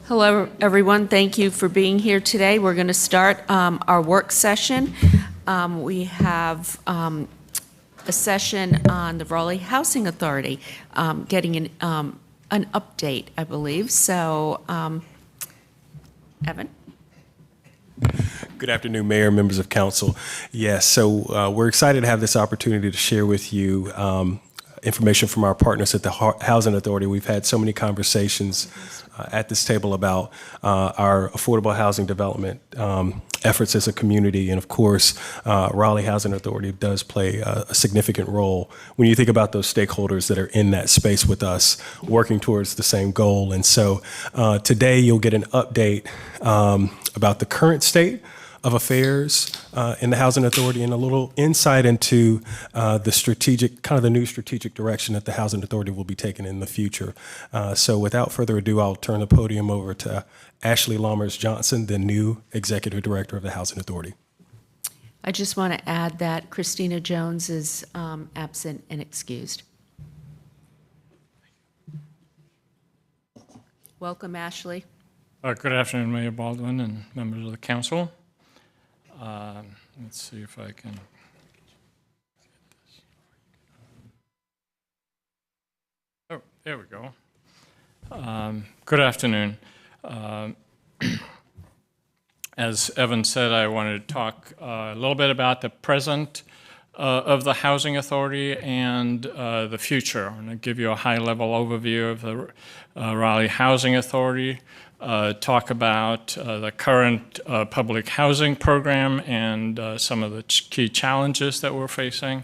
Hello, everyone. Thank you for being here today. We're going to start our work session. We have a session on the Raleigh Housing Authority, getting an update, I believe. So, Evan? Good afternoon, Mayor, members of council. Yes, so we're excited to have this opportunity to share with you information from our partners at the Housing Authority. We've had so many conversations at this table about our affordable housing development efforts as a community. And of course, Raleigh Housing Authority does play a significant role when you think about those stakeholders that are in that space with us, working towards the same goal. And so today you'll get an update about the current state of affairs in the Housing Authority and a little insight into the strategic, kind of the new strategic direction that the Housing Authority will be taking in the future. So without further ado, I'll turn the podium over to Ashley Lammers Johnson, the new Executive Director of the Housing Authority. I just want to add that Christina Jones is absent and excused. Welcome, Ashley. Good afternoon, Mayor Baldwin and members of the council. Let's see if I can get this. Oh, there we go. Good afternoon. As Evan said, I wanted to talk a little bit about the present of the Housing Authority and the future. I'm going to give you a high-level overview of the Raleigh Housing Authority. Talk about the current public housing program and some of the key challenges that we're facing,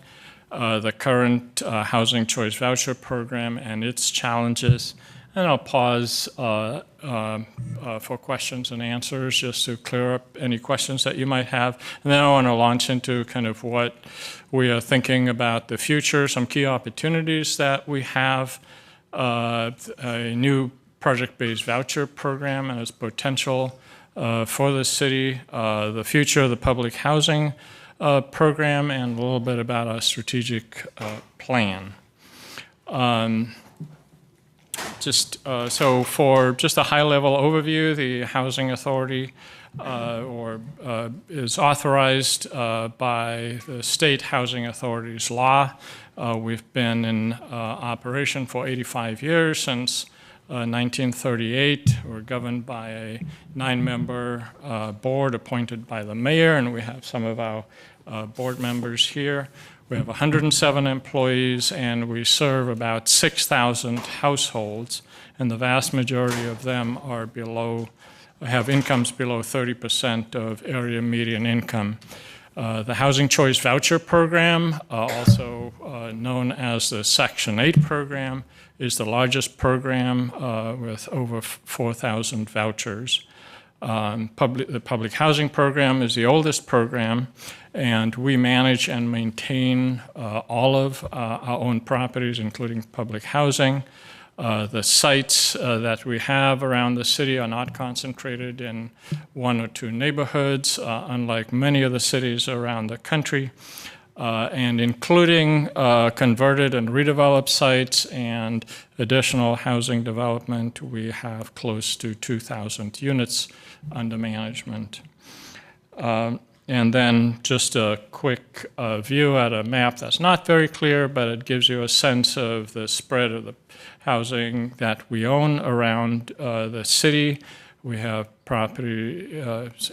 the current housing choice voucher program and its challenges, and I'll pause for questions and answers just to clear up any questions that you might have. And then I want to launch into kind of what we are thinking about the future, some key opportunities that we have, a new project-based voucher program and its potential for the city, the future of the public housing program, and a little bit about our strategic plan. So for just a high-level overview, the Housing Authority is authorized by the state housing authorities law. We've been in operation for 85 years, since 1938. We're governed by a 9-member board appointed by the mayor, and we have some of our board members here. We have 107 employees, and we serve about 6,000 households, and the vast majority of them are have incomes below 30% of area median income. The Housing Choice Voucher Program, also known as the Section 8 program, is the largest program with over 4,000 vouchers. The Public Housing Program is the oldest program, and we manage and maintain all of our own properties, including public housing. The sites that we have around the city are not concentrated in one or two neighborhoods, unlike many of the cities around the country. And including converted and redeveloped sites and additional housing development, we have close to 2,000 units under management. And then just a quick view at a map that's not very clear, but it gives you a sense of the spread of the housing that we own around the city. We have property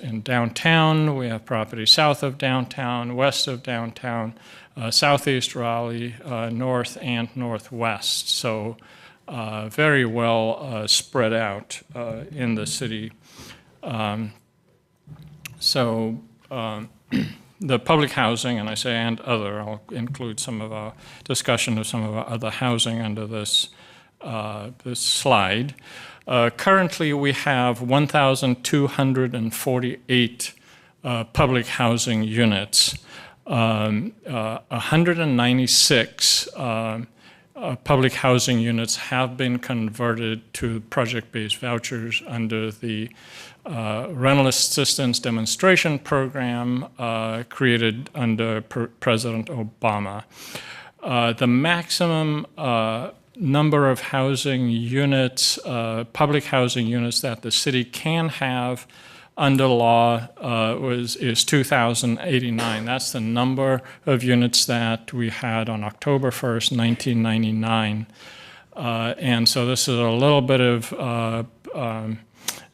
in downtown, we have property south of downtown, west of downtown, southeast Raleigh, north and northwest. So very well spread out in the city. The public housing, and I say and other, I'll include some of our discussion of some of our other housing under this slide. Currently, we have 1,248 public housing units. 196 public housing units have been converted to project-based vouchers under the Rental Assistance Demonstration Program created under President Obama. The maximum number of housing units, public housing units that the city can have under law is 2,089. That's the number of units that we had on October 1st, 1999. And so this is a little bit of,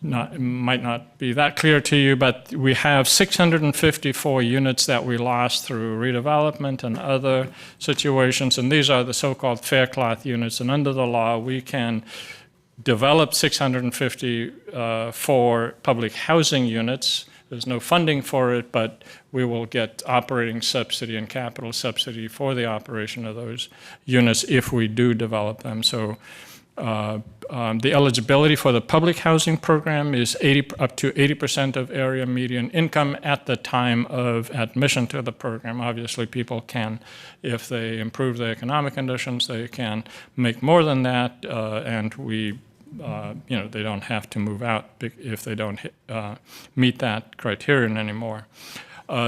might not be that clear to you, but we have 654 units that we lost through redevelopment and other situations, and these are the so-called fair cloth units. And under the law, we can develop 654 public housing units. There's no funding for it, but we will get operating subsidy and capital subsidy for the operation of those units if we do develop them. So the eligibility for the public housing program is up to 80% of area median income at the time of admission to the program. Obviously, people can, if they improve their economic conditions, they can make more than that, and we, they don't have to move out if they don't meet that criterion anymore.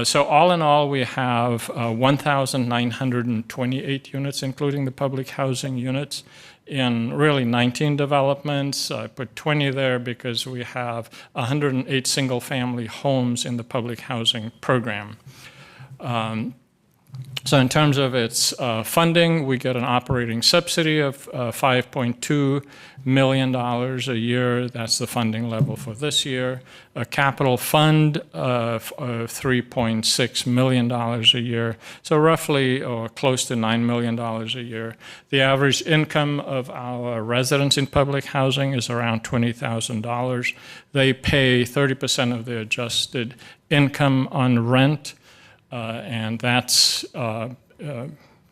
So all in all, we have 1,928 units, including the public housing units, in really 19 developments. I put 20 there because we have 108 single-family homes in the public housing program. So in terms of its funding, we get an operating subsidy of $5.2 million a year. That's the funding level for this year. A capital fund of $3.6 million a year. So roughly or close to $9 million a year. The average income of our residents in public housing is around $20,000. They pay 30% of their adjusted income on rent. And that's kind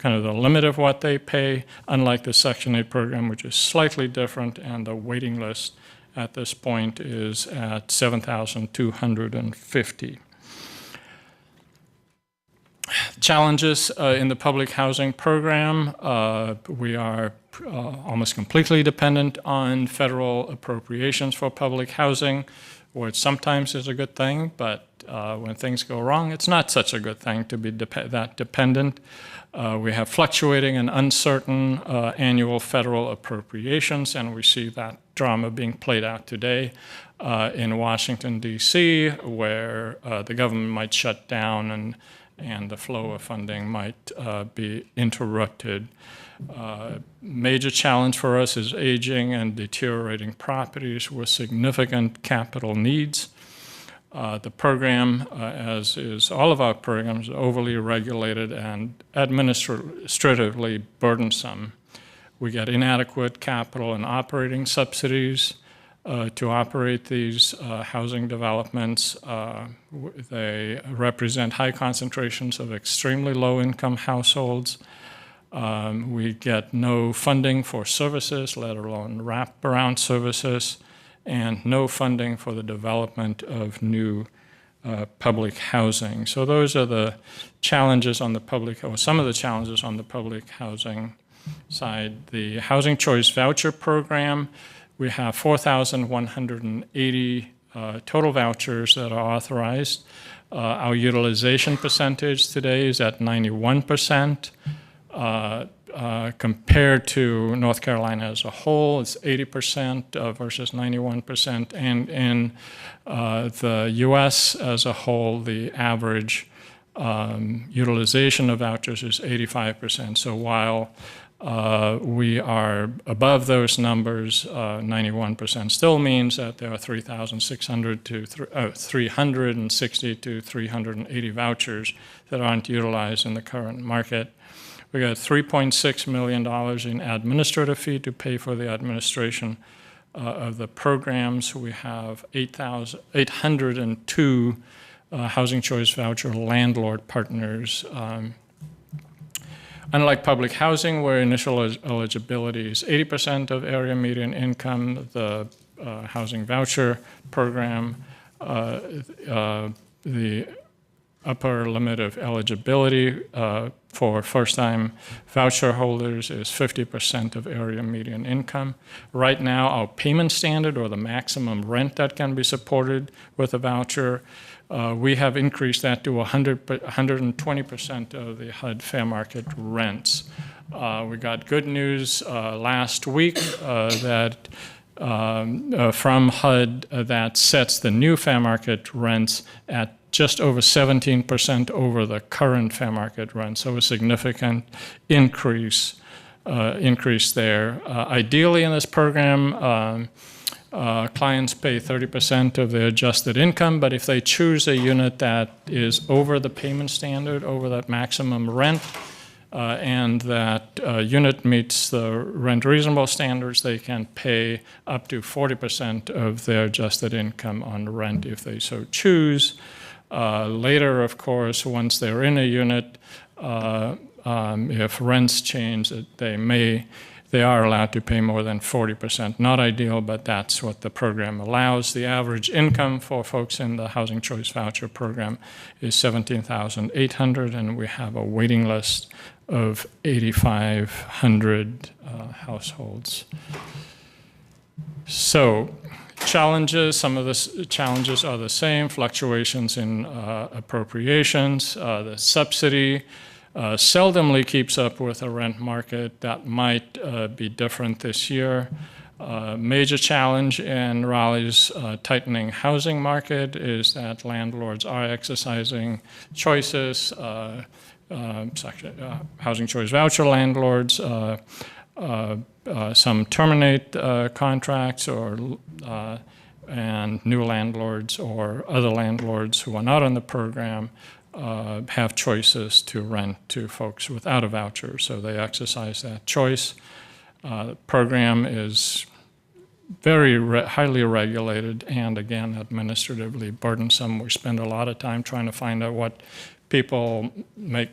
of the limit of what they pay, unlike the Section 8 program, which is slightly different, and the waiting list at this point is at 7,250. Challenges in the public housing program. We are almost completely dependent on federal appropriations for public housing, which sometimes is a good thing, but when things go wrong, it's not such a good thing to be that dependent. We have fluctuating and uncertain annual federal appropriations, and we see that drama being played out today in Washington, D.C., where the government might shut down and the flow of funding might be interrupted. Major challenge for us is aging and deteriorating properties with significant capital needs. The program, as is all of our programs, is overly regulated and administratively burdensome. We get inadequate capital and operating subsidies to operate these housing developments. They represent high concentrations of extremely low-income households. We get no funding for services, let alone wraparound services, and no funding for the development of new public housing. So those are the challenges on the public, or some of the challenges on the public housing side. The Housing Choice Voucher Program, we have 4,180 total vouchers that are authorized. Our utilization percentage today is at 91%. Compared to North Carolina as a whole, it's 80% versus 91%. And in the U.S. as a whole, the average utilization of vouchers is 85%. So while we are above those numbers, 91% still means that there are 360 to 380 vouchers that aren't utilized in the current market. We got $3.6 million in administrative fee to pay for the administration of the programs. We have 802 Housing Choice Voucher landlord partners. Unlike public housing, where initial eligibility is 80% of area median income, the Housing Voucher Program, the upper limit of eligibility for first-time voucher holders is 50% of area median income. Right now, our payment standard, or the maximum rent that can be supported with a voucher, we have increased that to 120% of the HUD fair market rents. We got good news last week that from HUD that sets the new fair market rents at just over 17% over the current fair market rent, so a significant increase there. Ideally, in this program, clients pay 30% of their adjusted income, but if they choose a unit that is over the payment standard, over that maximum rent, and that unit meets the rent reasonable standards, they can pay up to 40% of their adjusted income on rent if they so choose. Later, of course, once they're in a unit, if rents change, they are allowed to pay more than 40%. Not ideal, but that's what the program allows. The average income for folks in the Housing Choice Voucher Program is $17,800, and we have a waiting list of 8,500 households. So, challenges, some of the challenges are the same: fluctuations in appropriations, the subsidy seldomly keeps up with the rent market. That might be different this year. Major challenge in Raleigh's tightening housing market is that landlords are exercising choices. Housing choice voucher landlords, some terminate contracts, and new landlords or other landlords who are not on the program have choices to rent to folks without a voucher, so they exercise that choice. The program is very highly regulated and, again, administratively burdensome. We spend a lot of time trying to find out what people make,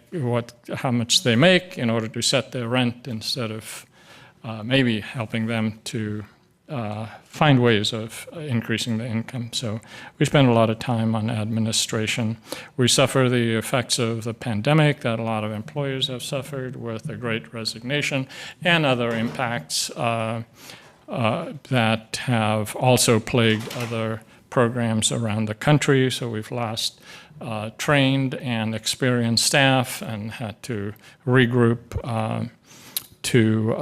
how much they make in order to set their rent, instead of maybe helping them to find ways of increasing the income. So we spend a lot of time on administration. We suffer the effects of the pandemic that a lot of employers have suffered, with the Great Resignation and other impacts that have also plagued other programs around the country. So we've lost trained and experienced staff and had to regroup to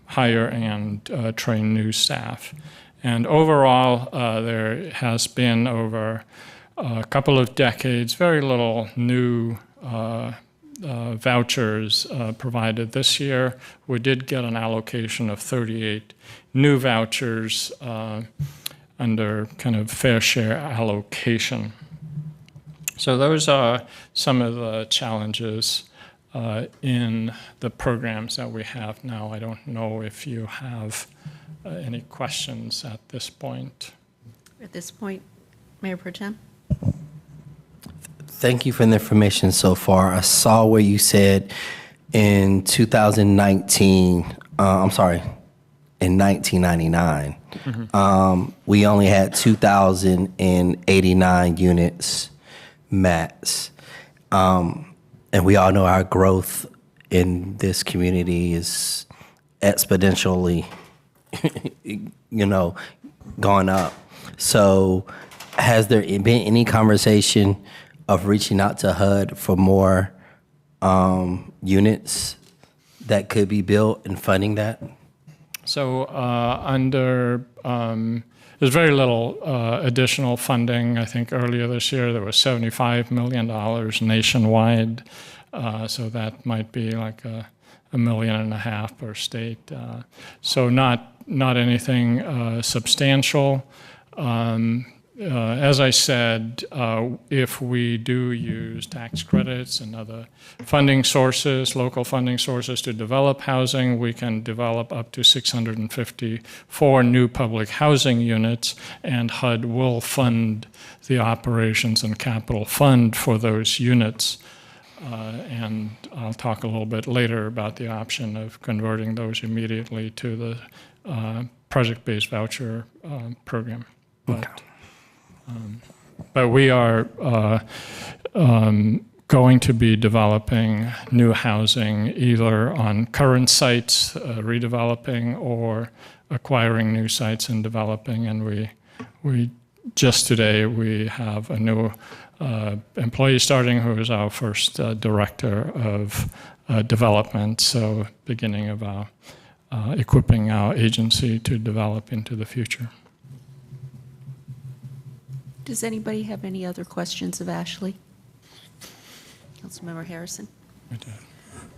hire and train new staff. And overall, there has been, over a couple of decades, very little new vouchers provided. This year, we did get an allocation of 38 new vouchers under kind of fair share allocation. So those are some of the challenges in the programs that we have now. I don't know if you have any questions at this point. At this point, Mayor Pro Tem? Thank you for the information so far. I saw where you said in 2019, in 1999, we only had 2,089 units max. And we all know our growth in this community is exponentially, gone up. So has there been any conversation of reaching out to HUD for more units that could be built and funding that? So there's very little additional funding. I think earlier this year there was $75 million nationwide, so that might be like $1.5 million per state. So not anything substantial. As I said, if we do use tax credits and other funding sources, local funding sources, to develop housing, we can develop up to 654 new public housing units, and HUD will fund the operations and capital fund for those units. And I'll talk a little bit later about the option of converting those immediately to the project-based voucher program. But, But we are going to be developing new housing either on current sites, redeveloping, or acquiring new sites and developing. And we just today we have a new employee starting who is our first director of development. So beginning of our equipping our agency to develop into the future. Does anybody have any other questions of Ashley? Councilmember Harrison?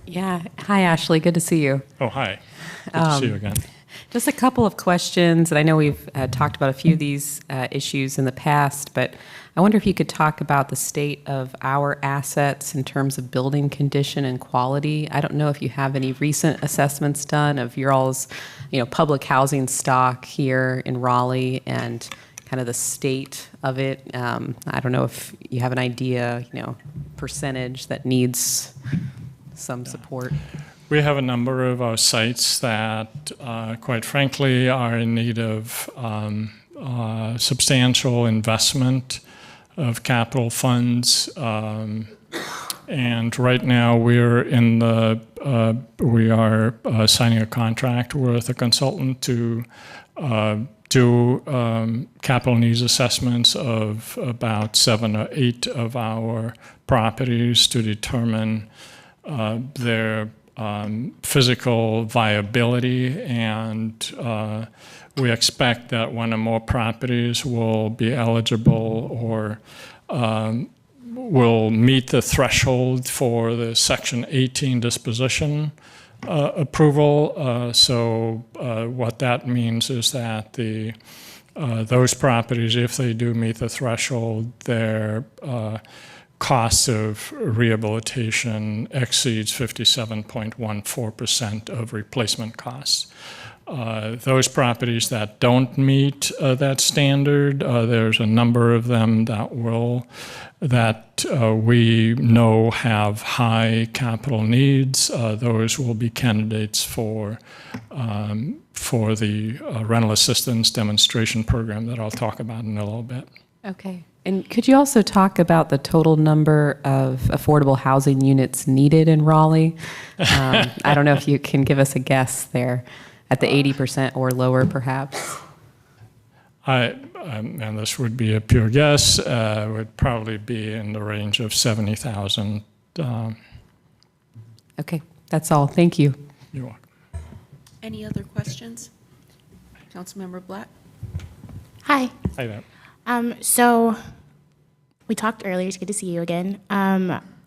Yeah. Hi, Ashley. Good to see you. Oh, hi. Good to see you again. Just a couple of questions, and I know we've talked about a few of these issues in the past, but I wonder if you could talk about the state of our assets in terms of building condition and quality. I don't know if you have any recent assessments done of your all's, public housing stock here in Raleigh and kind of the state of it. I don't know if you have an idea, percentage that needs some support. We have a number of our sites that, quite frankly, are in need of substantial investment of capital funds. And right now we are signing a contract with a consultant to do capital needs assessments of about 7 or 8 of our properties to determine their physical viability, and we expect that one or more properties will be eligible or will meet the threshold for the Section 18 disposition approval. So what that means is that those properties, if they do meet the threshold, their cost of rehabilitation exceeds 57.14% of replacement costs. Those properties that don't meet that standard, there's a number of them that we know have high capital needs. Those will be candidates for the rental assistance demonstration program that I'll talk about in a little bit. Okay. And could you also talk about the total number of affordable housing units needed in Raleigh? I don't know if you can give us a guess there at the 80% or lower, perhaps. And this would be a pure guess, would probably be in the range of 70,000. Okay, that's all. Thank you. You're welcome. Any other questions? Councilmember Black? Hi. Hi there. So we talked earlier. It's good to see you again.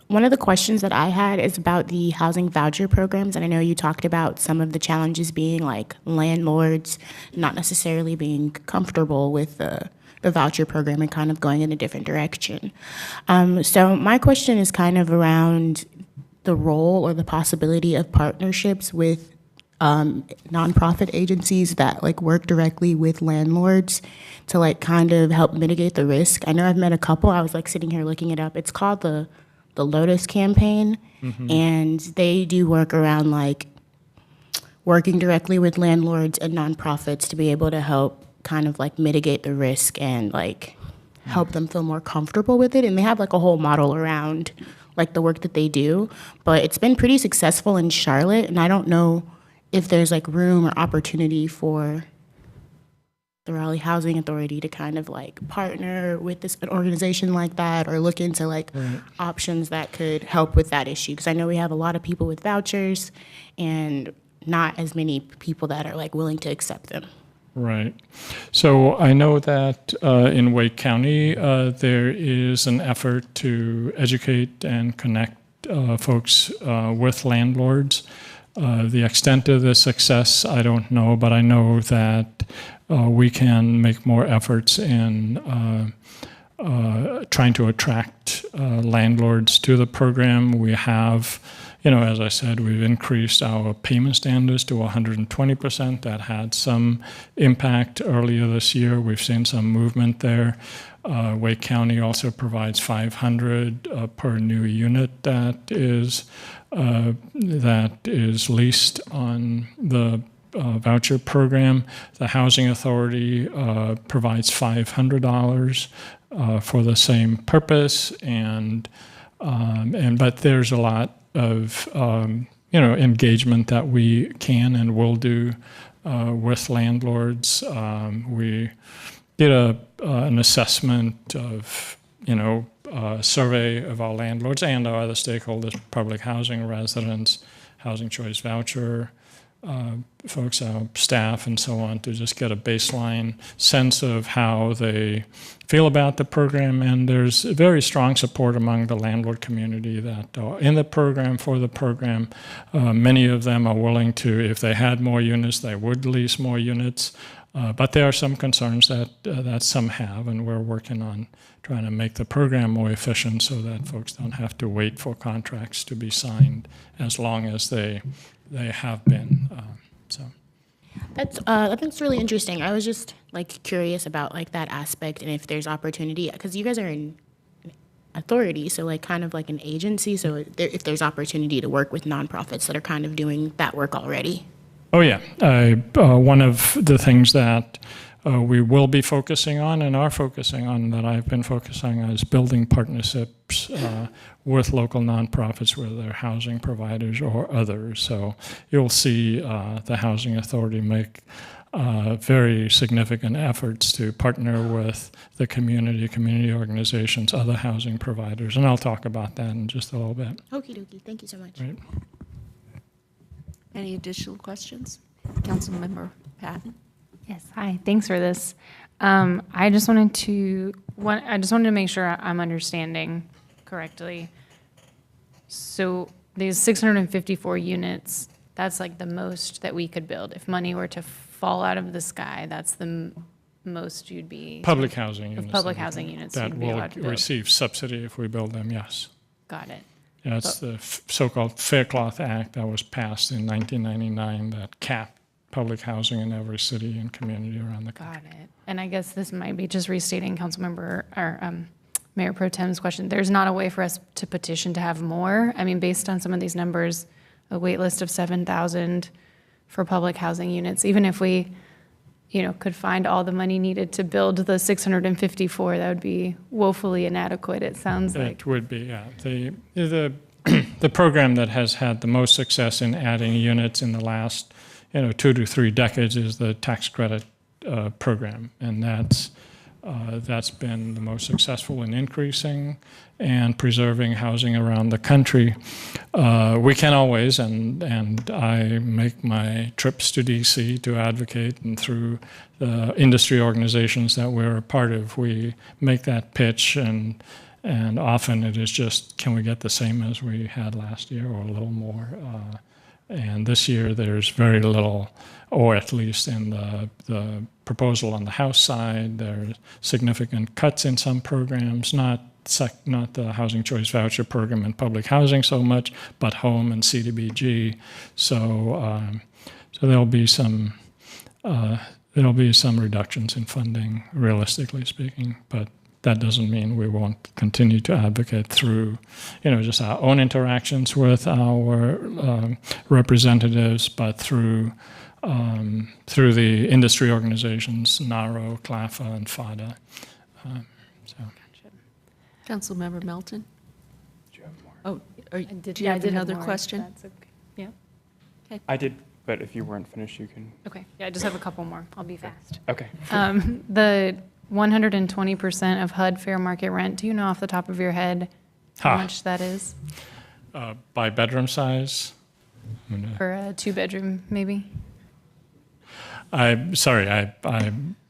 One of the questions that I had is about the housing voucher programs, and I know you talked about some of the challenges being like landlords not necessarily being comfortable with the voucher program and kind of going in a different direction. So my question is kind of around the role or the possibility of partnerships with nonprofit agencies that like work directly with landlords to like kind of help mitigate the risk. I know I've met a couple. I was like sitting here looking it up. It's called the Lotus Campaign, and they do work around like working directly with landlords and nonprofits to be able to help kind of like mitigate the risk and like help them feel more comfortable with it. And they have like a whole model around like the work that they do, but it's been pretty successful in Charlotte, and I don't know if there's like room or opportunity for the Raleigh Housing Authority to kind of like partner with an organization like that or look into like options that could help with that issue. Because I know we have a lot of people with vouchers and not as many people that are like willing to accept them. Right. So I know that in Wake County, there is an effort to educate and connect folks with landlords. The extent of the success, I don't know, but I know that we can make more efforts in trying to attract landlords to the program. We have, as I said, we've increased our payment standards to 120%. That had some impact earlier this year. We've seen some movement there. Wake County also provides $500 per new unit that is leased on the voucher program. The Housing Authority provides $500 for the same purpose, but there's a lot of engagement that we can and will do with landlords. We did an assessment of survey of our landlords and our other stakeholders, public housing, residents, housing choice voucher folks, our staff and so on, to just get a baseline sense of how they feel about the program. And there's very strong support among the landlord community that are in the program, for the program. Many of them are willing to, if they had more units, they would lease more units. But there are some concerns that some have, and we're working on trying to make the program more efficient so that folks don't have to wait for contracts to be signed as long as they have been. That's really interesting. I was just curious about that aspect, and if there's opportunity, because you guys are in authority, so kind of like an agency. So if there's opportunity to work with nonprofits that are kind of doing that work already. Oh yeah, one of the things that we will be focusing on and are focusing on, that I've been focusing on, is building partnerships with local nonprofits, whether they're housing providers or others. So you'll see the Housing Authority make very significant efforts to partner with the community organizations, other housing providers, and I'll talk about that in just a little bit. Okie dokie, thank you so much. Right. Any additional questions? Councilmember Patton? Yes, hi, thanks for this. I just wanted to make sure I'm understanding correctly. So these 654 units, that's like the most that we could build. If money were to fall out of the sky, that's the most you'd be... Public housing units. Public housing units that you'd be allowed to will build. receive subsidy if we build them, yes. Got it. Yeah, it's the so-called Faircloth Act that was passed in 1999 that capped public housing in every city and community around the country. Got it. And I guess this might be just restating Councilmember or Mayor Pro Tem's question. There's not a way for us to petition to have more? I mean, based on some of these numbers, a wait list of 7,000 for public housing units, even if we, could find all the money needed to build the 654, that would be woefully inadequate, it sounds like. It would be, yeah. The program that has had the most success in adding units in the last 2 to 3 decades is the tax credit program, and that's been the most successful in increasing and preserving housing around the country. We can always, and I make my trips to DC to advocate, and through the industry organizations that we're a part of, we make that pitch, and often it is just, can we get the same as we had last year or a little more? And this year there's very little, or at least in the proposal on the House side, there are significant cuts in some programs, not the Housing Choice Voucher Program and public housing so much, but home and CDBG. So there'll be some reductions in funding, realistically speaking, but that doesn't mean we won't continue to advocate through, just our own interactions with our representatives, but through the industry organizations, NARO, CLAFA, and FADA. Councilmember Melton? Do you have more? Oh, do you have another question? That's okay. Yeah. I did, but if you weren't finished, you can. Okay. Yeah, I just have a couple more. I'll be fast. Okay. The 120% of HUD fair market rent, do you know off the top of your head how much that is? By bedroom size? For a 2-bedroom, maybe? I'm sorry, I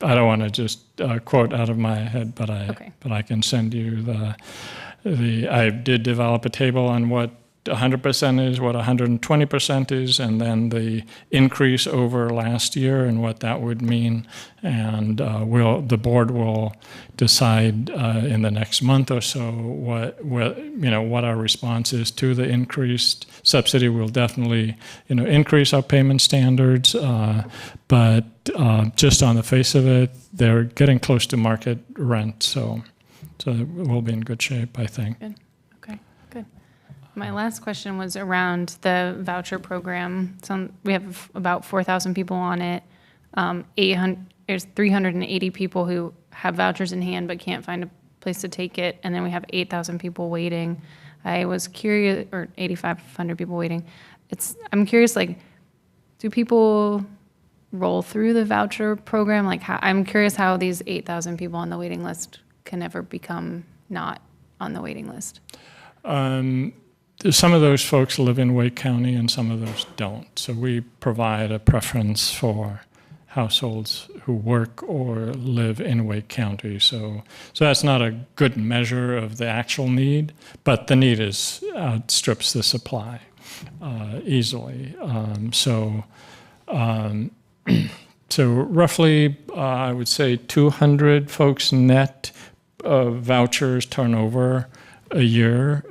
don't want to just quote out of my head, but I can send you I did develop a table on what 100% is, what 120% is, and then the increase over last year and what that would mean. And the board will decide in the next month or so what our response is to the increased subsidy. We'll definitely increase our payment standards, but just on the face of it, they're getting close to market rent, so we'll be in good shape, I think. Good. Okay, good. My last question was around the voucher program. We have about 4,000 people on it. There's 380 people who have vouchers in hand but can't find a place to take it, and then we have 8,000 people waiting. I was curious, or 8,500 people waiting. I'm curious, like, do people roll through the voucher program? Like, I'm curious how these 8,000 people on the waiting list can ever become not on the waiting list. Some of those folks live in Wake County and some of those don't. So we provide a preference for households who work or live in Wake County. So that's not a good measure of the actual need, but the need outstrips the supply easily. So roughly, I would say 200 folks net vouchers turnover a year.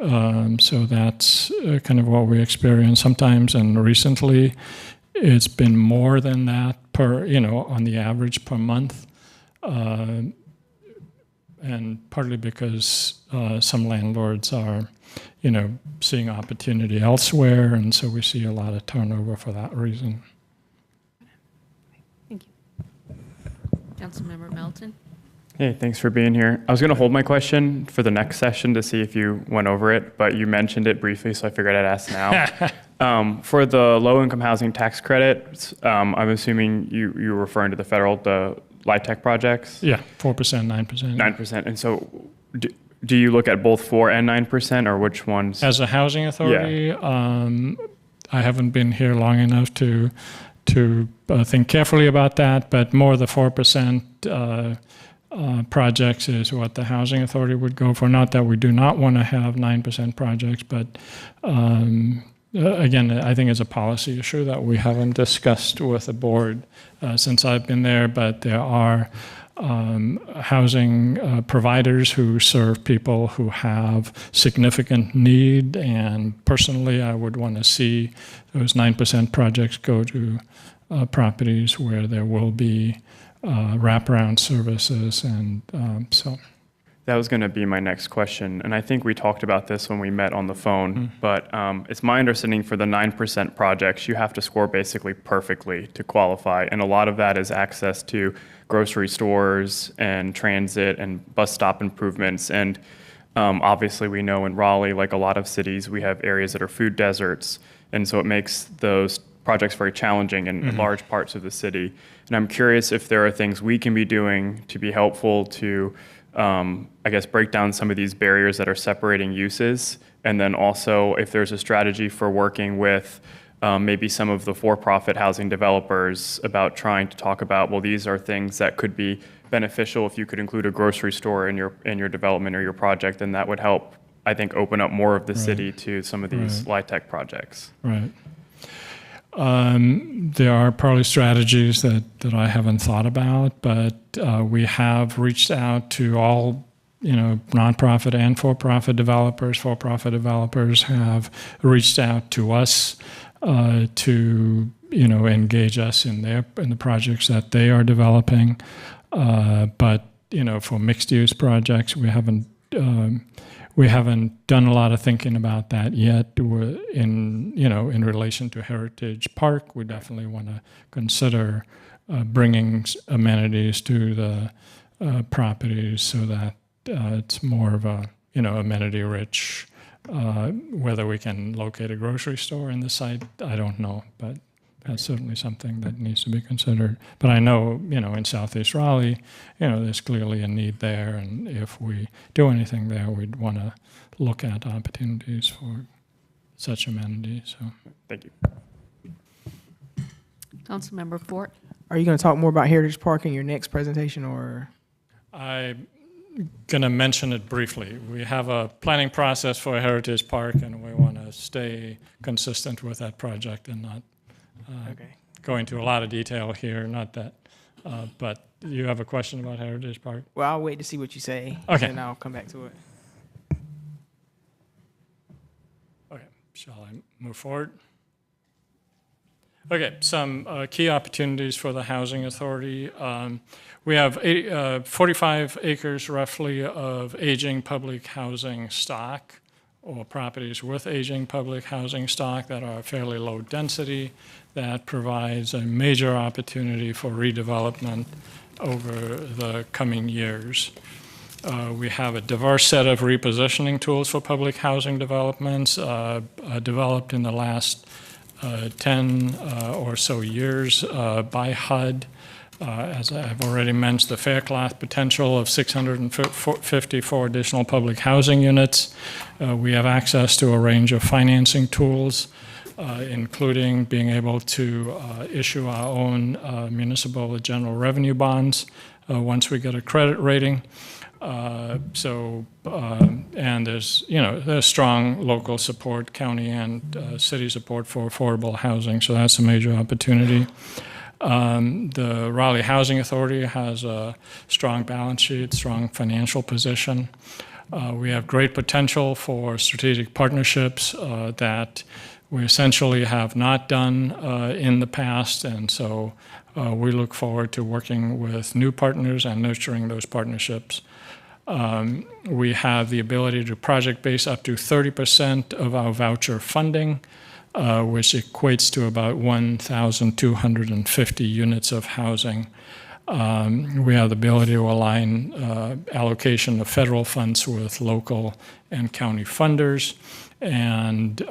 So that's kind of what we experience sometimes. And recently, it's been more than that on the average per month. And partly because some landlords are, seeing opportunity elsewhere. And so we see a lot of turnover for that reason. Thank you. Councilmember Melton? Hey, thanks for being here. I was going to hold my question for the next session to see if you went over it, but you mentioned it briefly, so I figured I'd ask now. For the low-income housing tax credit, I'm assuming you're referring to the LIHTC projects? Yeah, 4%, 9%. 9%. And so do you look at both 4 and 9%, or which ones? As a housing authority, I haven't been here long enough to think carefully about that, but more the 4% projects is what the housing authority would go for. Not that we do not want to have 9% projects, but again, I think it's a policy issue that we haven't discussed with the board since I've been there, but there are housing providers who serve people who have significant need, and personally I would want to see those 9% projects go to properties where there will be wraparound services, and so. That was going to be my next question, and I think we talked about this when we met on the phone, but it's my understanding for the 9% projects, you have to score basically perfectly to qualify, and a lot of that is access to grocery stores and transit and bus stop improvements, and obviously we know in Raleigh, like a lot of cities, we have areas that are food deserts, and so it makes those projects very challenging in large parts of the city. And I'm curious if there are things we can be doing to be helpful to break down some of these barriers that are separating uses, and then also if there's a strategy for working with maybe some of the for-profit housing developers about trying to talk about, well, these are things that could be beneficial if you could include a grocery store in your development or your project, then that would help, I think, open up more of the city to some of these LIHTC projects. Right. There are probably strategies that I haven't thought about, but we have reached out to all, nonprofit and for-profit developers. For-profit developers have reached out to us to, engage us in the projects that they are developing. But for mixed-use projects, we haven't done a lot of thinking about that yet. In relation to Heritage Park, we definitely want to consider bringing amenities to the properties so that it's more of a amenity-rich. Whether we can locate a grocery store in the site, I don't know, but that's certainly something that needs to be considered. But I know, in Southeast Raleigh, there's clearly a need there, and if we do anything there, we'd want to look at opportunities for such amenities. So, thank you. Councilmember Fort? Are you going to talk more about Heritage Park in your next presentation, or? I'm going to mention it briefly. We have a planning process for Heritage Park, and we want to stay consistent with that project and not go into a lot of detail here. Not that, but you have a question about Heritage Park? Well, I'll wait to see what you say, Okay. and I'll come back to it. Okay, shall I move forward? Okay, some key opportunities for the Housing Authority. We have 45 acres roughly of aging public housing stock, or properties with aging public housing stock that are fairly low density, that provides a major opportunity for redevelopment over the coming years. We have a diverse set of repositioning tools for public housing developments developed in the last 10 or so years by HUD. As I've already mentioned, the Faircloth potential of 654 additional public housing units. We have access to a range of financing tools, including being able to issue our own municipal general revenue bonds once we get a credit rating. And there's strong local support, county and city support for affordable housing, so that's a major opportunity. The Raleigh Housing Authority has a strong balance sheet, strong financial position. We have great potential for strategic partnerships that we essentially have not done in the past, and so we look forward to working with new partners and nurturing those partnerships. We have the ability to project base up to 30% of our voucher funding, which equates to about 1,250 units of housing. We have the ability to align allocation of federal funds with local and county funders. And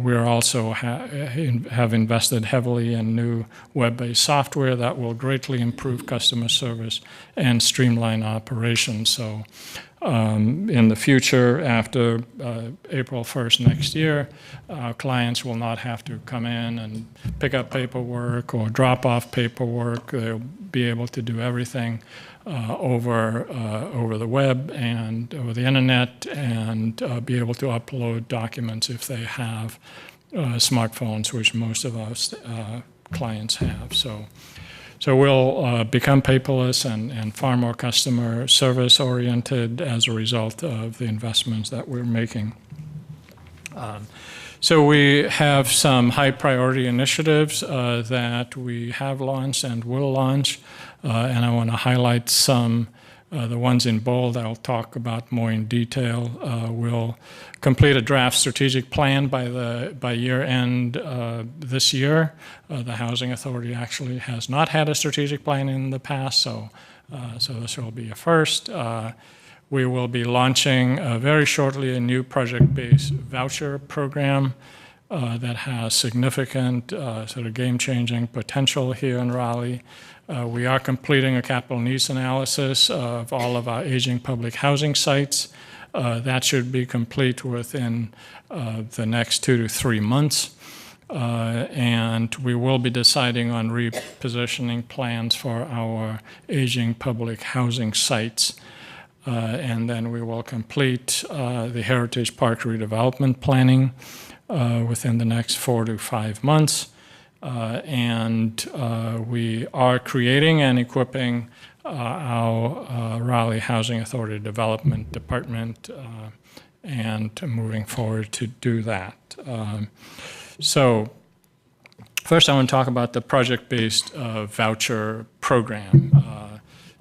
we also have invested heavily in new web-based software that will greatly improve customer service and streamline operations. So in the future, after April 1st next year, our clients will not have to come in and pick up paperwork or drop off paperwork. They'll be able to do everything over the web and over the internet, and be able to upload documents if they have smartphones, which most of our clients have. So we'll become paperless and far more customer service oriented as a result of the investments that we're making. So we have some high priority initiatives that we have launched and will launch, and I want to highlight some. The ones in bold I'll talk about more in detail. We'll complete a draft strategic plan by year end this year. The Housing Authority actually has not had a strategic plan in the past, so this will be a first. We will be launching very shortly a new project-based voucher program that has significant sort of game-changing potential here in Raleigh. We are completing a capital needs analysis of all of our aging public housing sites. That should be complete within the next 2 to 3 months. And we will be deciding on repositioning plans for our aging public housing sites. And then we will complete the Heritage Park redevelopment planning within the next 4 to 5 months. And we are creating and equipping our Raleigh Housing Authority Development Department and moving forward to do that. So first I want to talk about the project-based voucher program.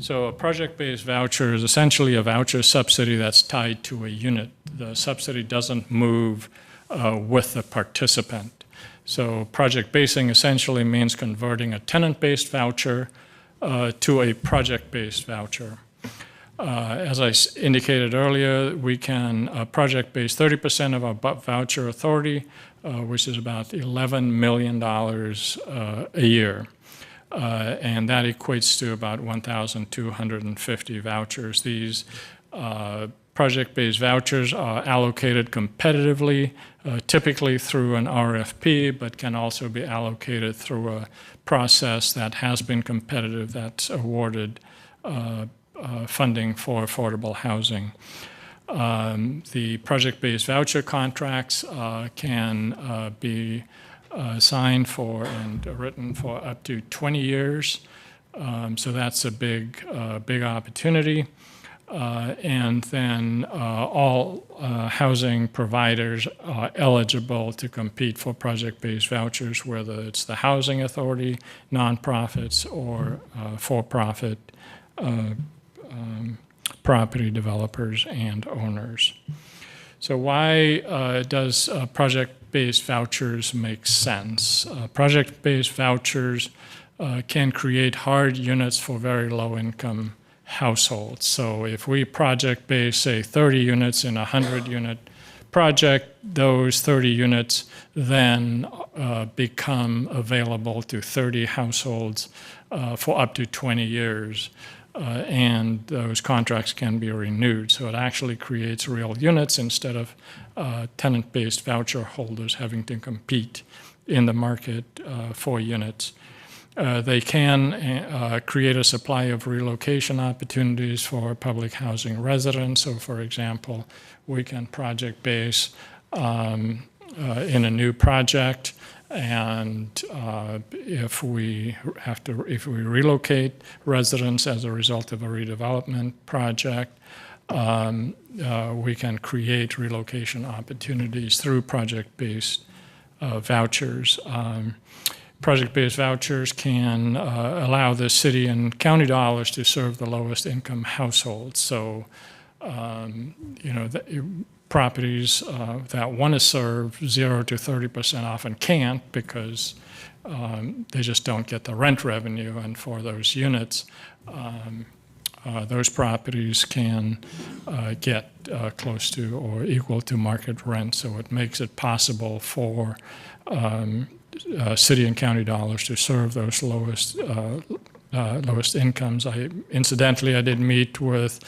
So a project-based voucher is essentially a voucher subsidy that's tied to a unit. The subsidy doesn't move with the participant. So project basing essentially means converting a tenant-based voucher to a project-based voucher. As I indicated earlier, we can project-base 30% of our voucher authority, which is about $11 million a year. And that equates to about 1,250 vouchers. These project-based vouchers are allocated competitively, typically through an RFP, but can also be allocated through a process that has been competitive that's awarded funding for affordable housing. The project-based voucher contracts can be signed for and written for up to 20 years. So that's a big opportunity. And then all housing providers are eligible to compete for project-based vouchers, whether it's the Housing Authority, nonprofits, or for-profit property developers and owners. So why does project-based vouchers make sense? Project-based vouchers can create hard units for very low-income households. So if we project base, say, 30 units in a 100-unit project, those 30 units then become available to 30 households for up to 20 years. And those contracts can be renewed. So it actually creates real units instead of tenant-based voucher holders having to compete in the market for units. They can create a supply of relocation opportunities for public housing residents. So, for example, we can project base in a new project, and if we relocate residents as a result of a redevelopment project, we can create relocation opportunities through project-based vouchers. Project-based vouchers can allow the city and county dollars to serve the lowest income households. So, properties that want to serve 0 to 30% often can't because they just don't get the rent revenue. And for those units, those properties can get close to or equal to market rent. So it makes it possible for city and county dollars to serve those lowest incomes. Incidentally, I did meet with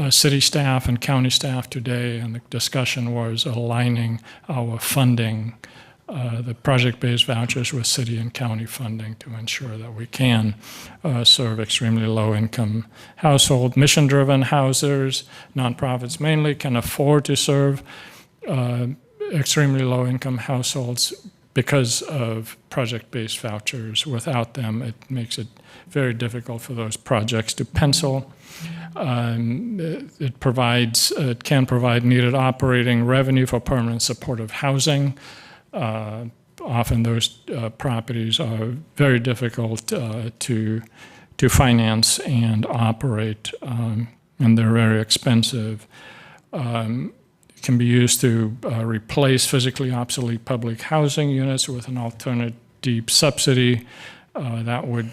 city staff and county staff today, and the discussion was aligning our funding, the project-based vouchers, with city and county funding to ensure that we can serve extremely low-income households. Mission-driven housers, nonprofits mainly, can afford to serve extremely low-income households because of project-based vouchers. Without them, it makes it very difficult for those projects to pencil. It can provide needed operating revenue for permanent supportive housing. Often those properties are very difficult to finance and operate, and they're very expensive. Can be used to replace physically obsolete public housing units with an alternate deep subsidy that would,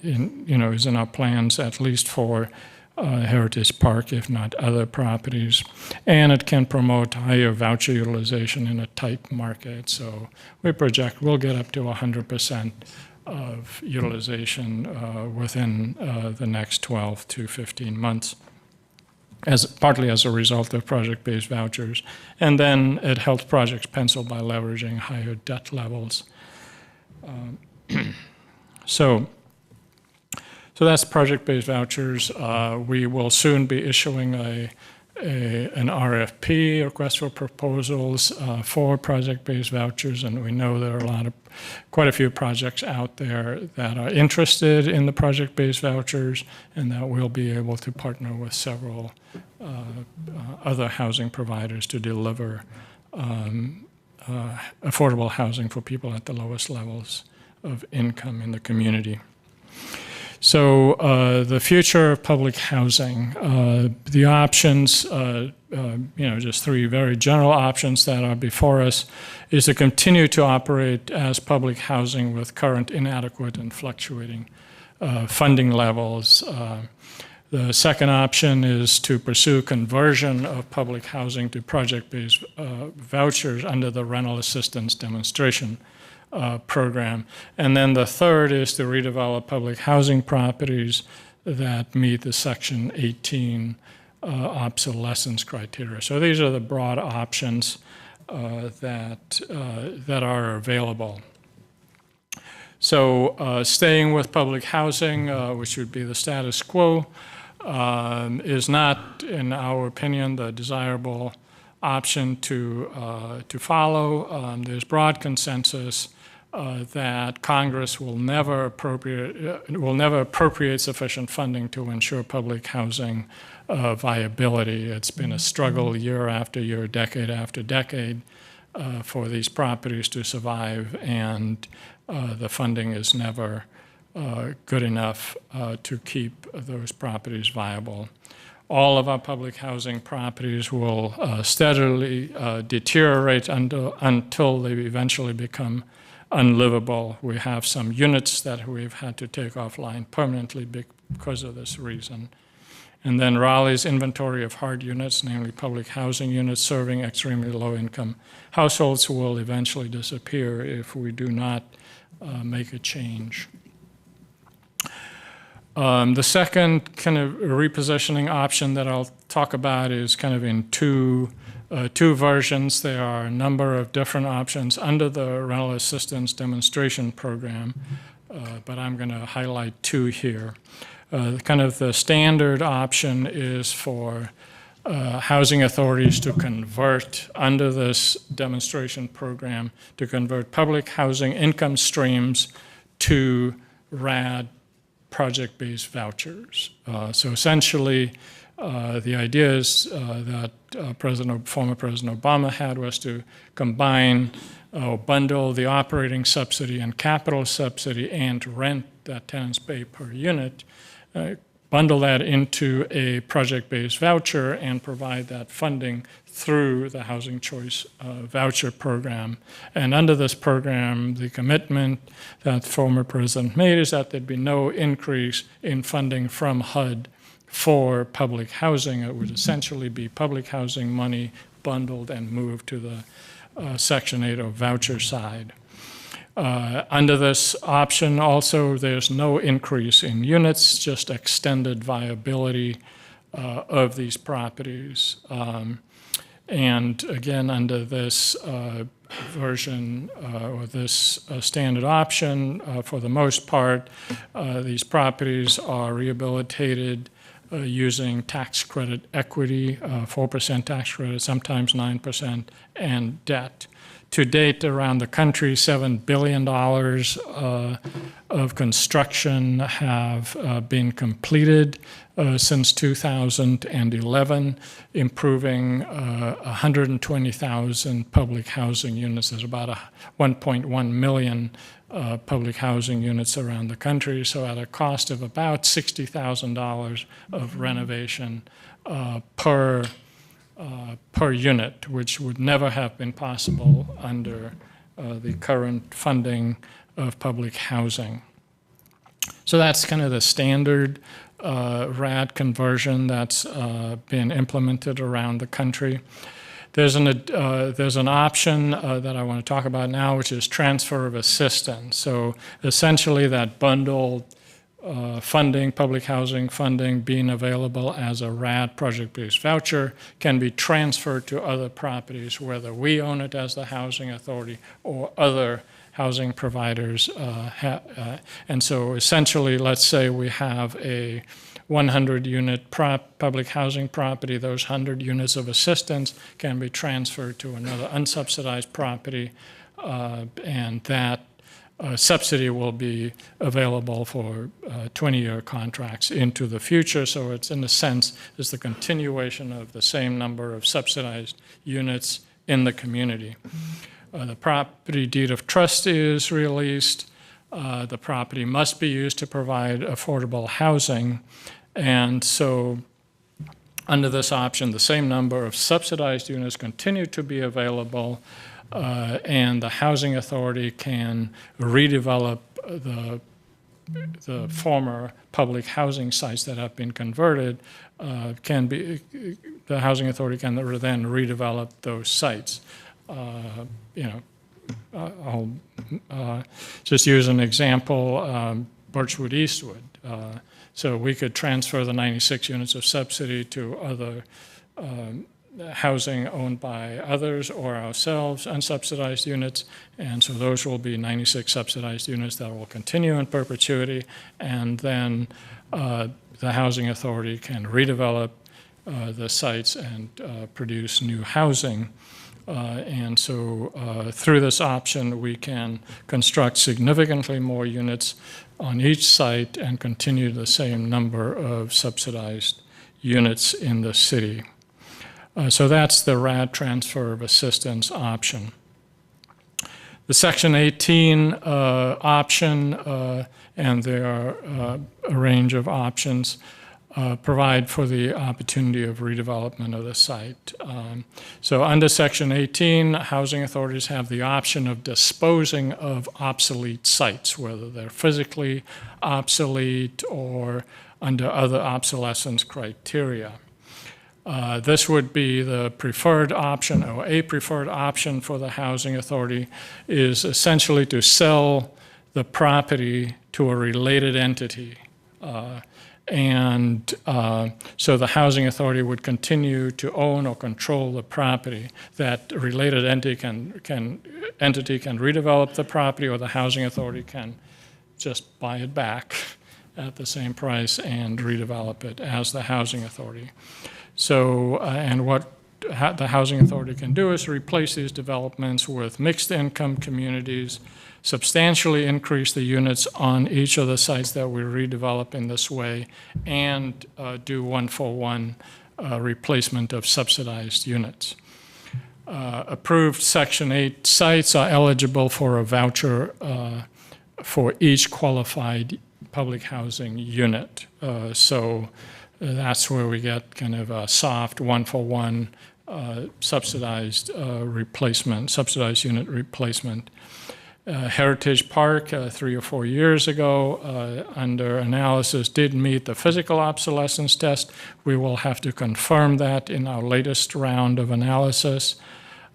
is in our plans at least for Heritage Park, if not other properties. And it can promote higher voucher utilization in a tight market. So we project we'll get up to 100% of utilization within the next 12 to 15 months. Partly as a result of project-based vouchers. And then it helps projects pencil by leveraging higher debt levels. So that's project-based vouchers. We will soon be issuing an RFP, request for proposals, for project-based vouchers, and we know there are quite a few projects out there that are interested in the project-based vouchers, and that we'll be able to partner with several other housing providers to deliver affordable housing for people at the lowest levels of income in the community. So the future of public housing, the options, just three very general options that are before us, is to continue to operate as public housing with current inadequate and fluctuating funding levels. The second option is to pursue conversion of public housing to project-based vouchers under the rental assistance demonstration program. And then the third is to redevelop public housing properties that meet the Section 18 obsolescence criteria. So these are the broad options that are available. So staying with public housing, which would be the status quo, is not, in our opinion, the desirable option to follow. There's broad consensus that Congress will never appropriate sufficient funding to ensure public housing viability. It's been a struggle year after year, decade after decade, for these properties to survive, and the funding is never good enough to keep those properties viable. All of our public housing properties will steadily deteriorate until they eventually become unlivable. We have some units that we've had to take offline permanently because of this reason. And then Raleigh's inventory of hard units, namely public housing units serving extremely low-income households, will eventually disappear if we do not make a change. The second kind of repositioning option that I'll talk about is kind of in two versions. There are a number of different options under the Rental Assistance Demonstration Program, but I'm going to highlight two here. Kind of the standard option is for housing authorities to convert, under this demonstration program, to convert public housing income streams to RAD project-based vouchers. So essentially, the idea is that former President Obama had was to combine or bundle the operating subsidy and capital subsidy and rent that tenants pay per unit, bundle that into a project-based voucher and provide that funding through the Housing Choice Voucher Program. And under this program, the commitment that former president made is that there'd be no increase in funding from HUD for public housing. It would essentially be public housing money bundled and moved to the Section 8 or voucher side. Under this option also, there's no increase in units, just extended viability of these properties. And again, under this version or this standard option, for the most part, these properties are rehabilitated using tax credit equity, 4% tax credit, sometimes 9%, and debt. To date, around the country, $7 billion of construction have been completed since 2011, improving 120,000 public housing units. There's about 1.1 million public housing units around the country, so at a cost of about $60,000 of renovation per unit, which would never have been possible under the current funding of public housing. So that's kind of the standard RAD conversion that's been implemented around the country. There's an option that I want to talk about now, which is transfer of assistance. So essentially that bundled funding, public housing funding being available as a RAD project-based voucher can be transferred to other properties, whether we own it as the housing authority or other housing providers. And so essentially, let's say we have a 100-unit public housing property. Those 100 units of assistance can be transferred to another unsubsidized property, and that subsidy will be available for 20-year contracts into the future. So it's, in a sense, is the continuation of the same number of subsidized units in the community. The property deed of trust is released. The property must be used to provide affordable housing. And so under this option, the same number of subsidized units continue to be available, and the housing authority can redevelop the former public housing sites that have been converted. The housing authority can then redevelop those sites. I'll just use an example, Birchwood Eastwood. So we could transfer the 96 units of subsidy to other housing owned by others or ourselves, unsubsidized units, and so those will be 96 subsidized units that will continue in perpetuity, and then the housing authority can redevelop the sites and produce new housing. And so through this option, we can construct significantly more units on each site and continue the same number of subsidized units in the city. So that's the RAD transfer of assistance option. The Section 18 option, and there are a range of options, provide for the opportunity of redevelopment of the site. So under Section 18, housing authorities have the option of disposing of obsolete sites, whether they're physically obsolete or under other obsolescence criteria. This would be the preferred option, or a preferred option for the housing authority is essentially to sell the property to a related entity. So the housing authority would continue to own or control the property. That related entity can redevelop the property, or the housing authority can just buy it back at the same price and redevelop it as the housing authority. So, and what the housing authority can do is replace these developments with mixed income communities, substantially increase the units on each of the sites that we redevelop in this way, and do one-for-one replacement of subsidized units. Approved Section 8 sites are eligible for a voucher for each qualified public housing unit. So that's where we get kind of a soft one-for-one subsidized replacement, subsidized unit replacement. Heritage Park, 3 or 4 years ago, under analysis, did meet the physical obsolescence test. We will have to confirm that in our latest round of analysis.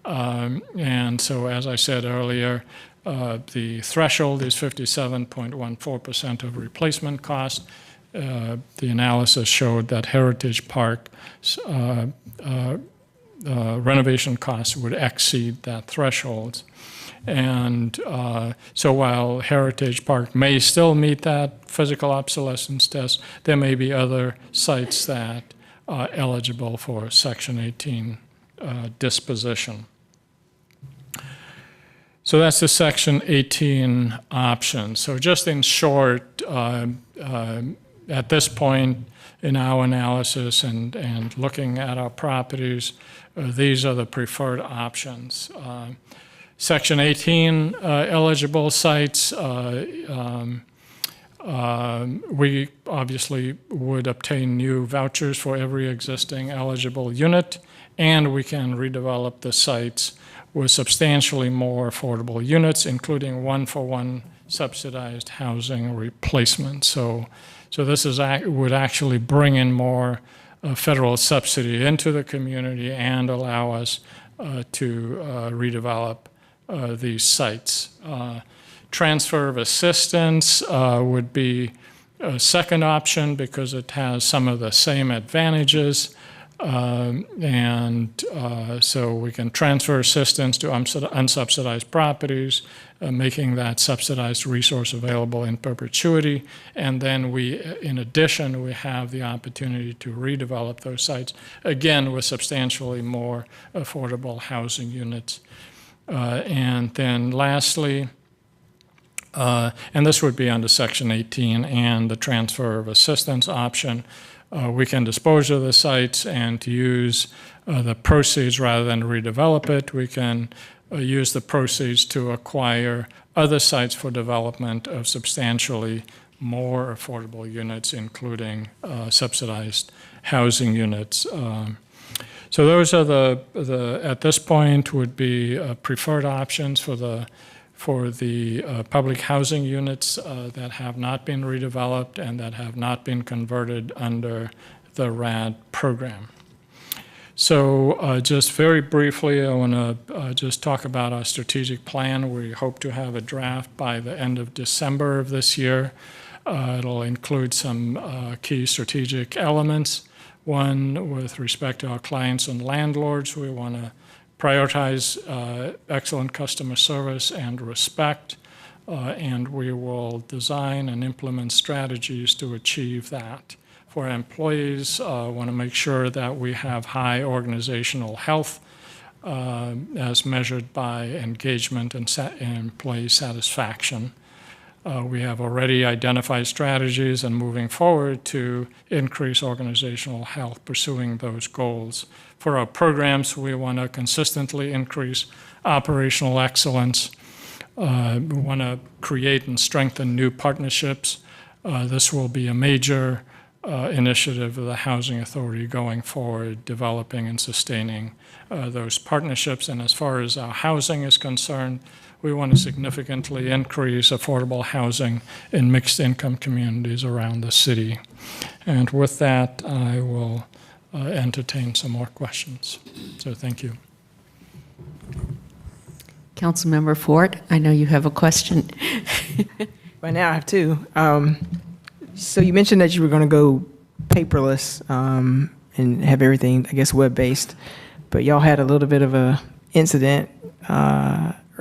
And so, as I said earlier, the threshold is 57.14% of replacement cost. The analysis showed that Heritage Park's renovation costs would exceed that threshold. And so while Heritage Park may still meet that physical obsolescence test, there may be other sites that are eligible for Section 18 disposition. So that's the Section 18 option. So just in short, at this point in our analysis and looking at our properties, these are the preferred options. Section 18 eligible sites, we obviously would obtain new vouchers for every existing eligible unit, and we can redevelop the sites with substantially more affordable units, including one-for-one subsidized housing replacement. So this would actually bring in more federal subsidy into the community and allow us to redevelop these sites. Transfer of assistance would be a second option because it has some of the same advantages. So we can transfer assistance to unsubsidized properties, making that subsidized resource available in perpetuity. And then in addition, we have the opportunity to redevelop those sites, again, with substantially more affordable housing units. And then lastly, and this would be under Section 18 and the transfer of assistance option, we can dispose of the sites and use the proceeds rather than redevelop it. We can use the proceeds to acquire other sites for development of substantially more affordable units, including subsidized housing units. So those are at this point would be preferred options for the public housing units that have not been redeveloped and that have not been converted under the RAD program. So just very briefly, I want to just talk about our strategic plan. We hope to have a draft by the end of December of this year. It'll include some key strategic elements. One, with respect to our clients and landlords, we want to prioritize excellent customer service and respect, and we will design and implement strategies to achieve that. For employees, want to make sure that we have high organizational health as measured by engagement and employee satisfaction. We have already identified strategies and moving forward to increase organizational health, pursuing those goals. For our programs, we want to consistently increase operational excellence. We want to create and strengthen new partnerships. This will be a major initiative of the Housing Authority going forward, developing and sustaining those partnerships. And as far as our housing is concerned, we want to significantly increase affordable housing in mixed income communities around the city. And with that, I will entertain some more questions. So thank you. Councilmember Ford, I know you have a question. By now I have two. So you mentioned that you were going to go paperless and have everything, I guess, web-based, but y'all had a little bit of a incident.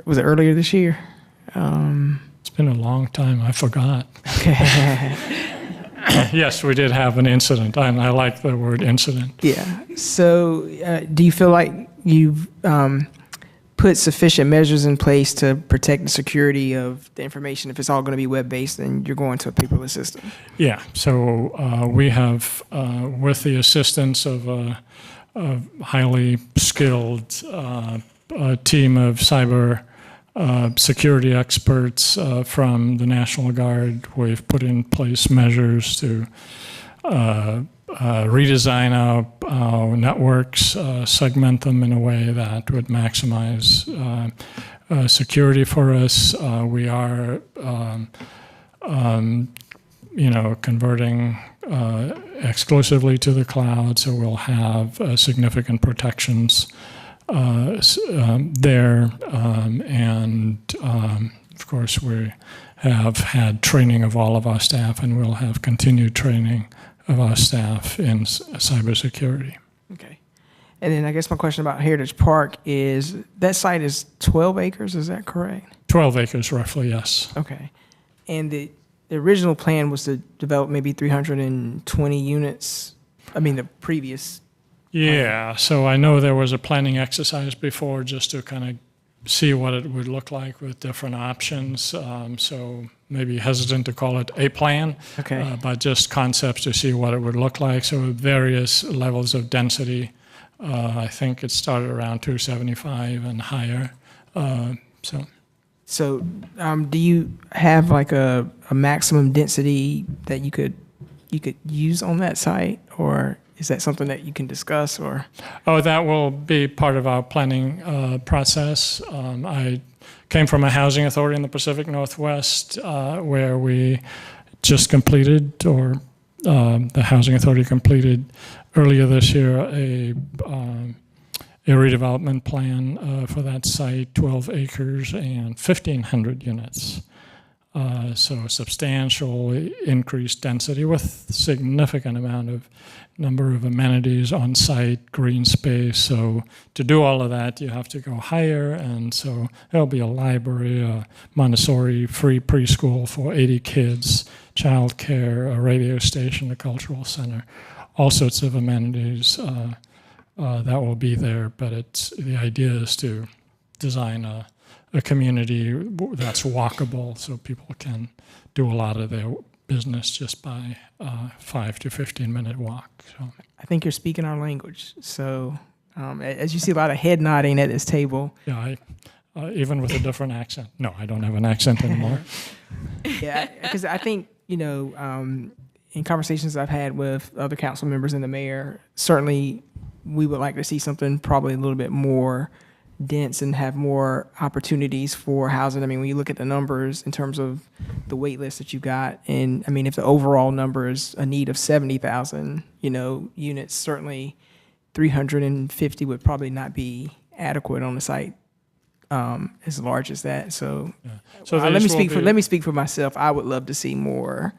Was it earlier this year? It's been a long time. I forgot. Okay. Yes, we did have an incident, and I like the word incident. Yeah. So do you feel like you've put sufficient measures in place to protect the security of the information? If it's all going to be web-based, then you're going to a paperless system. Yeah, so we have, with the assistance of a highly skilled team of cyber security experts from the National Guard, we've put in place measures to redesign our networks, segment them in a way that would maximize security for us. We are, converting exclusively to the cloud, so we'll have significant protections there. Of course, we have had training of all of our staff, and we'll have continued training of our staff in cybersecurity. Okay. And then I guess my question about Heritage Park is, that site is 12 acres, is that correct? 12 acres, roughly, yes. Okay. And the original plan was to develop maybe 320 units, I mean, the previous. Yeah, so I know there was a planning exercise before just to kind of see what it would look like with different options. So maybe hesitant to call it a plan, Okay. but just concepts to see what it would look like. So various levels of density. I think it started around 275 and higher. So do you have like a maximum density that you could use on that site, or is that something that you can discuss? Or Oh, that will be part of our planning process. I came from a housing authority in the Pacific Northwest where we just completed, or the housing authority completed earlier this year, a redevelopment plan for that site, 12 acres and 1,500 units. So substantial increased density with significant number of amenities on site, green space. So to do all of that, you have to go higher. And so there'll be a library, a Montessori free preschool for 80 kids, childcare, a radio station, a cultural center, all sorts of amenities that will be there. But the idea is to design a community that's walkable, so people can do a lot of their business just by 5 to 15-minute walk. So I think you're speaking our language. So as you see a lot of head nodding at this table. yeah, even with a different accent. No, I don't have an accent anymore. Yeah, because I think, in conversations I've had with other council members and the mayor, certainly we would like to see something probably a little bit more dense and have more opportunities for housing. I mean, when you look at the numbers in terms of the wait list that you got, and I mean, if the overall number is a need of 70,000, units, certainly 350 would probably not be adequate on the site as large as that. So, Yeah. So let me these will speak for be- let me speak for myself. I would love to see more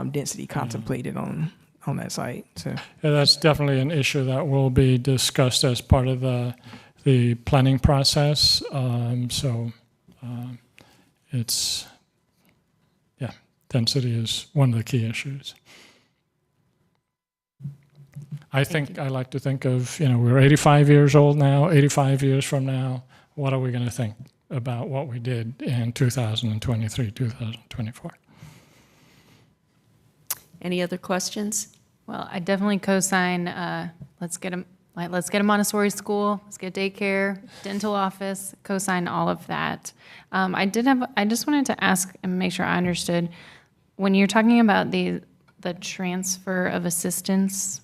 density contemplated on that site. So, Yeah, that's definitely an issue that will be discussed as part of the planning process. Density is one of the key issues. I like to think of, we're 85 years old now, 85 years from now, what are we going to think about what we did in 2023, 2024? Any other questions? Well, I definitely co-sign, let's get a Montessori school, let's get daycare, dental office, co-sign all of that. I just wanted to ask and make sure I understood, when you're talking about the the transfer of assistance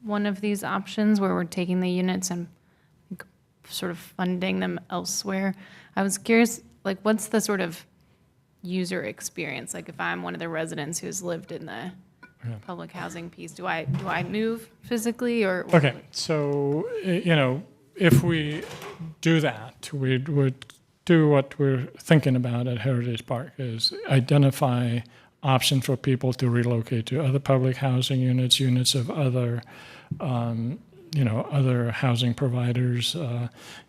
one of these options where we're taking the units and sort of funding them elsewhere? I was curious, like, what's the sort of user experience? Like, if I'm one of the residents who's lived in the public housing piece, do I move physically or? Okay, so, if we do that, we would do what we're thinking about at Heritage Park, is identify options for people to relocate to other public housing units, units of other, other housing providers.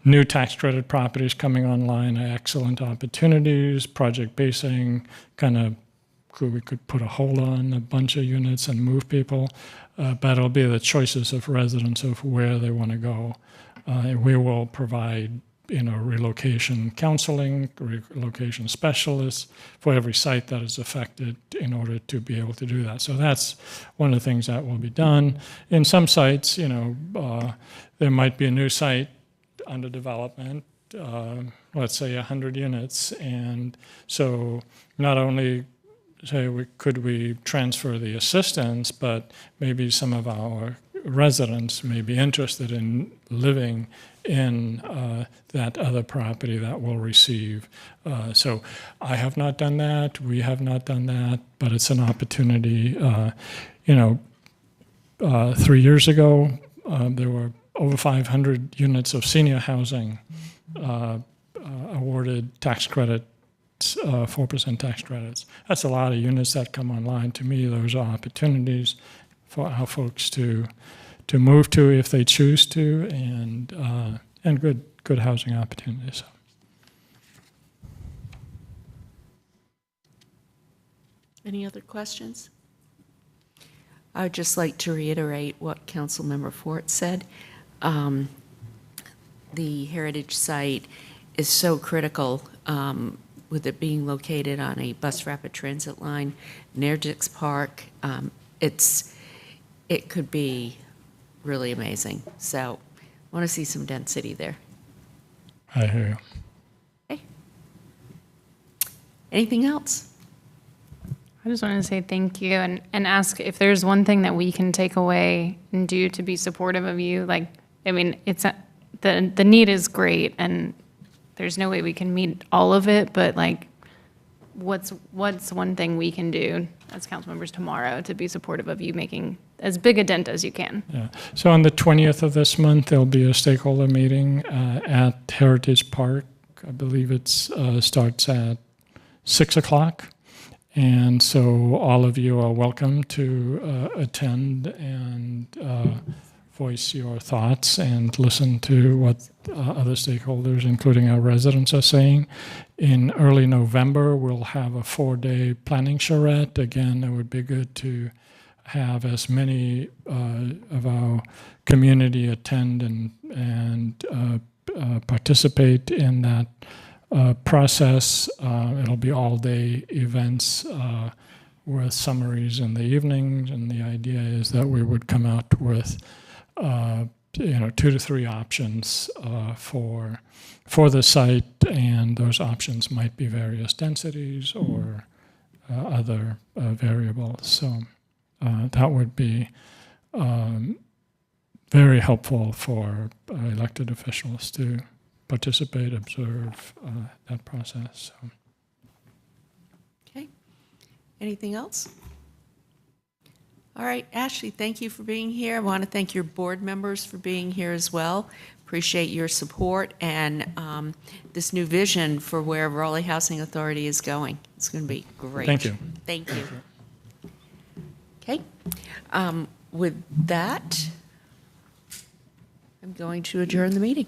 New tax credit properties coming online are excellent opportunities. Project basing we could put a hold on a bunch of units and move people, but it'll be the choices of residents of where they want to go. We will provide relocation counseling, relocation specialists for every site that is affected in order to be able to do that. So that's one of the things that will be done. In some sites, there might be a new site under development, let's say 100 units. And so not only could we transfer the assistance, but maybe some of our residents may be interested in living in that other property that will receive. So I have not done that. We have not done that, but it's an opportunity. 3 years ago, there were over 500 units of senior housing awarded tax credit, 4% tax credits. That's a lot of units that come online. To me, those are opportunities for our folks to move to if they choose to, and good housing opportunities. Any other questions? I would just like to reiterate what Councilmember Fort said. The heritage site is so critical, with it being located on a bus rapid transit line near Dix Park. It could be really amazing. So I want to see some density there. I hear you. Okay. Anything else? I just want to say thank you and ask if there's one thing that we can take away and do to be supportive of you. It's the need is great and there's no way we can meet all of it, but what's one thing we can do as council members tomorrow to be supportive of you making as big a dent as you can? Yeah. So on the 20th of this month, there'll be a stakeholder meeting at Heritage Park. I believe it starts at 6 o'clock. And so all of you are welcome to attend and voice your thoughts and listen to what other stakeholders, including our residents, are saying. In early November, we'll have a 4-day planning charrette. Again, it would be good to have as many of our community attend and participate in that process. It'll be all-day events with summaries in the evenings, and the idea is that we would come out with 2 to 3 options for the site, and those options might be various densities or other variables. So that would be very helpful for elected officials to participate, observe that process. So. Okay. Anything else? All right, Ashley, thank you for being here. I want to thank your board members for being here as well. Appreciate your support and this new vision for where Raleigh Housing Authority is going. It's going to be great. Thank you. Thank you. Okay. With that, I'm going to adjourn the meeting.